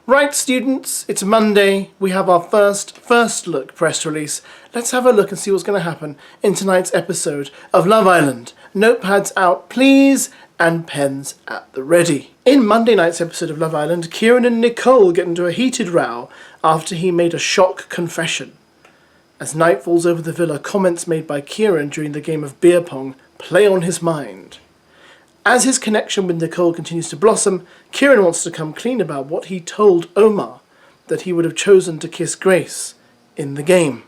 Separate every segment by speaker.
Speaker 1: Right, students, it's Monday. We have our first look press release. Let's have a look and see what's going to happen in tonight's episode of Love Island. Notepads out, please, and pens at the ready. In Monday night's episode of Love Island, Ciaran and Nicole get into a heated row after he made a shock confession. As night falls over the villa, comments made by Ciaran during the game of beer pong play on his mind. As his connection with Nicole continues to blossom, Ciaran wants to come clean about what he told Omar, that he would have chosen to kiss Grace in the game.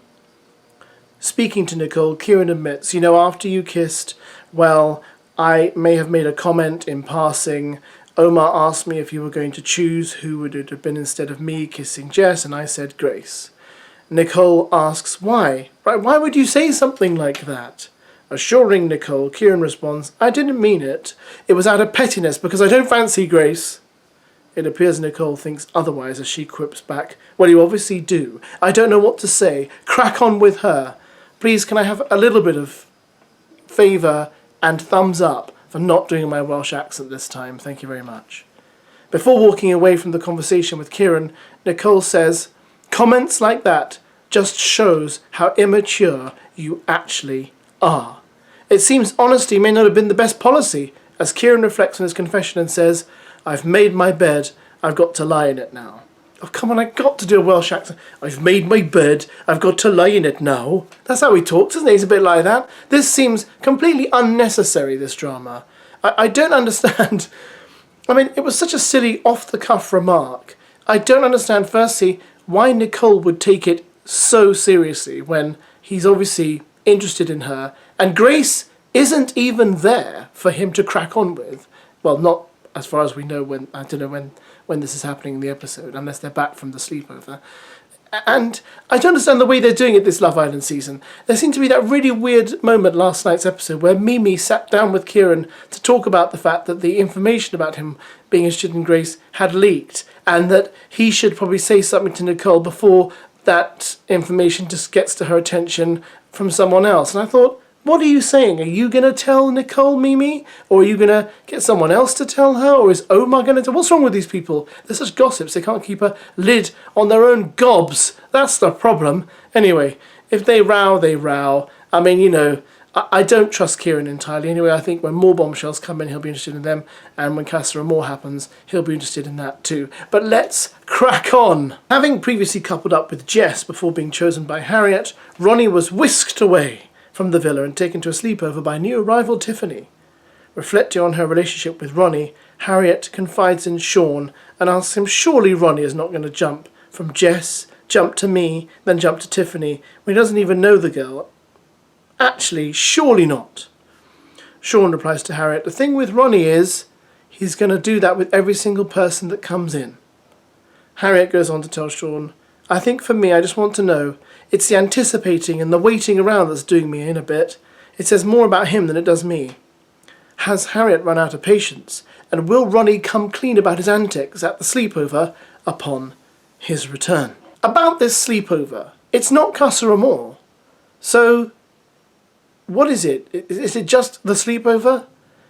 Speaker 1: Speaking to Nicole, Ciaran admits, after you kissed, well, I may have made a comment in passing. Omar asked me if you were going to choose who would it have been instead of me kissing Jess, and I said Grace. Nicole asks why. Right, why would you say something like that? Assuring Nicole, Ciaran responds, I didn't mean it. It was out of pettiness because I don't fancy Grace. It appears Nicole thinks otherwise as she quips back, well, you obviously do. I don't know what to say. Crack on with her. Please, can I have a little bit of favour and thumbs up for not doing my Welsh accent this time? Thank you very much. Before walking away from the conversation with Ciaran, Nicole says, comments like that just shows how immature you actually are. It seems honesty may not have been the best policy, as Ciaran reflects on his confession and says, I've made my bed, I've got to lie in it now. Oh, come on, I've got to do a Welsh accent. I've made my bed, I've got to lie in it now. That's how he talks, isn't he? He's a bit like that. This seems completely unnecessary, this drama. I don't understand. I mean, it was such a silly, off-the-cuff remark. I don't understand, firstly, why Nicole would take it so seriously when he's obviously interested in her, and Grace isn't even there for him to crack on with. Well, not as far as we know. I don't know when this is happening in the episode, unless they're back from the sleepover. And I don't understand the way they're doing it this Love Island season. There seemed to be that really weird moment last night's episode where Mimi sat down with Ciaran to talk about the fact that the information about him being interested in Grace had leaked, and that he should probably say something to Nicole before that information just gets to her attention from someone else. And I thought, what are you saying? Are you going to tell Nicole, Mimi? Or are you going to get someone else to tell her? Or is Omar going to tell? What's wrong with these people? They're such gossips. They can't keep a lid on their own gobs. That's the problem. Anyway, if they row, they row. I mean, I don't trust Ciaran entirely. Anyway, I think when more bombshells come in, he'll be interested in them. And when Casa Amor happens, he'll be interested in that too. But let's crack on. Having previously coupled up with Jess before being chosen by Harriet, Ronnie was whisked away from the villa and taken to a sleepover by new arrival Tiffany. Reflecting on her relationship with Ronnie, Harriet confides in Sean and asks him, surely Ronnie is not going to jump from Jess, jump to me, then jump to Tiffany, when he doesn't even know the girl. Actually, surely not. Sean replies to Harriet, the thing with Ronnie is, he's going to do that with every single person that comes in. Harriet goes on to tell Sean, I think for me, I just want to know, it's the anticipating and the waiting around that's doing me in a bit. It says more about him than it does me. Has Harriet run out of patience? And will Ronnie come clean about his antics at the sleepover upon his return? About this sleepover, it's not Casa Amor. So, what is it? Is it just the sleepover?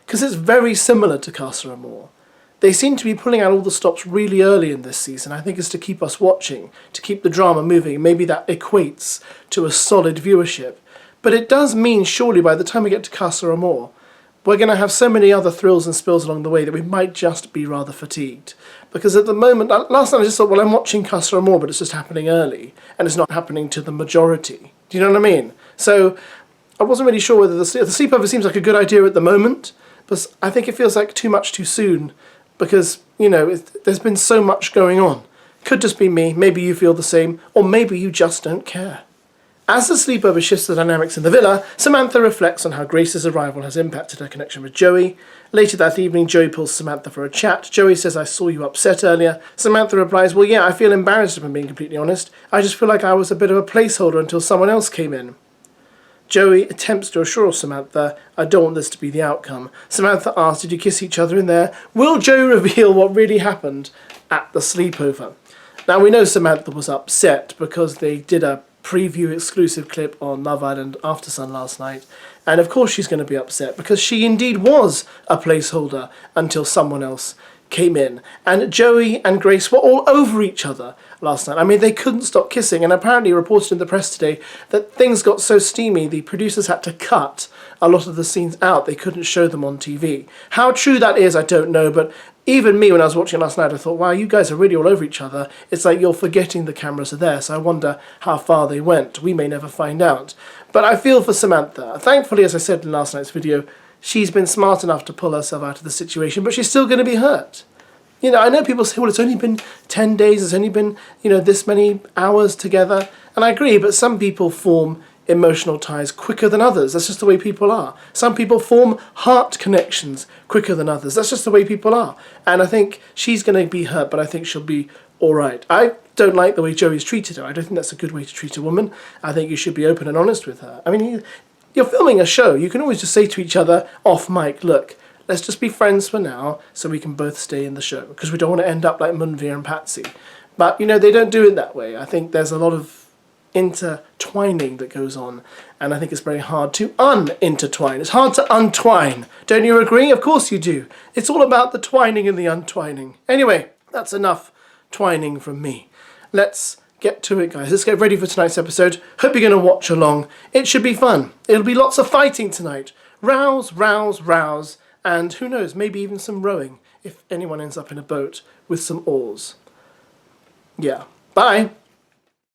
Speaker 1: Because it's very similar to Casa Amor. They seem to be pulling out all the stops really early in this season. I think it's to keep us watching, to keep the drama moving. Maybe that equates to a solid viewership. But it does mean, surely, by the time we get to Casa Amor, we're going to have so many other thrills and spills along the way that we might just be rather fatigued. Because at the moment, last night I just thought, well, I'm watching Casa Amor, but it's just happening early, and it's not happening to the majority. Do you know what I mean? So I wasn't really sure whether the sleepover seems like a good idea at the moment, but I think it feels like too much too soon. Because, there's been so much going on. Could just be me, maybe you feel the same, or maybe you just don't care. As the sleepover shifts the dynamics in the villa, Samantha reflects on how Grace's arrival has impacted her connection with Joey. Later that evening, Joey pulls Samantha for a chat. Joey says, I saw you upset earlier. Samantha replies, well, yeah, I feel embarrassed if I'm being completely honest. I just feel like I was a bit of a placeholder until someone else came in. Joey attempts to assure Samantha, I don't want this to be the outcome. Samantha asks, did you kiss each other in there? Will Joey reveal what really happened at the sleepover? Now, we know Samantha was upset because they did a preview exclusive clip on Love Island After Sun last night. And of course she's going to be upset because she indeed was a placeholder until someone else came in, and Joey and Grace were all over each other last night. I mean, they couldn't stop kissing, and apparently reported in the press today that things got so steamy the producers had to cut a lot of the scenes out. They couldn't show them on TV. How true that is, I don't know, but even me, when I was watching last night, I thought, wow, you guys are really all over each other. It's like you're forgetting the cameras are there, so I wonder how far they went. We may never find out. But I feel for Samantha. Thankfully, as I said in last night's video, she's been smart enough to pull herself out of the situation, but she's still going to be hurt. You know, I know people say, well, it's only been 10 days, it's only been, you know, this many hours together. And I agree, but some people form emotional ties quicker than others. That's just the way people are. Some people form heart connections quicker than others. That's just the way people are. And I think she's going to be hurt, but I think she'll be all right. I don't like the way Joey's treated her. I don't think that's a good way to treat a woman. I think you should be open and honest with her. I mean, you're filming a show. You can always just say to each other off mic, look, let's just be friends for now so we can both stay in the show, because we don't want to end up like Munvir and Patsy. But, you know, they don't do it that way. I think there's a lot of intertwining that goes on, and I think it's very hard to unintertwine. It's hard to untwine. Don't you agree? Of course you do. It's all about the twining and the untwining. Anyway, that's enough twining from me. Let's get to it, guys. Let's get ready for tonight's episode. Hope you're going to watch along. It should be fun. It'll be lots of fighting tonight. Rows, rows, rows, and who knows, maybe even some rowing if anyone ends up in a boat with some oars. Yeah. Bye.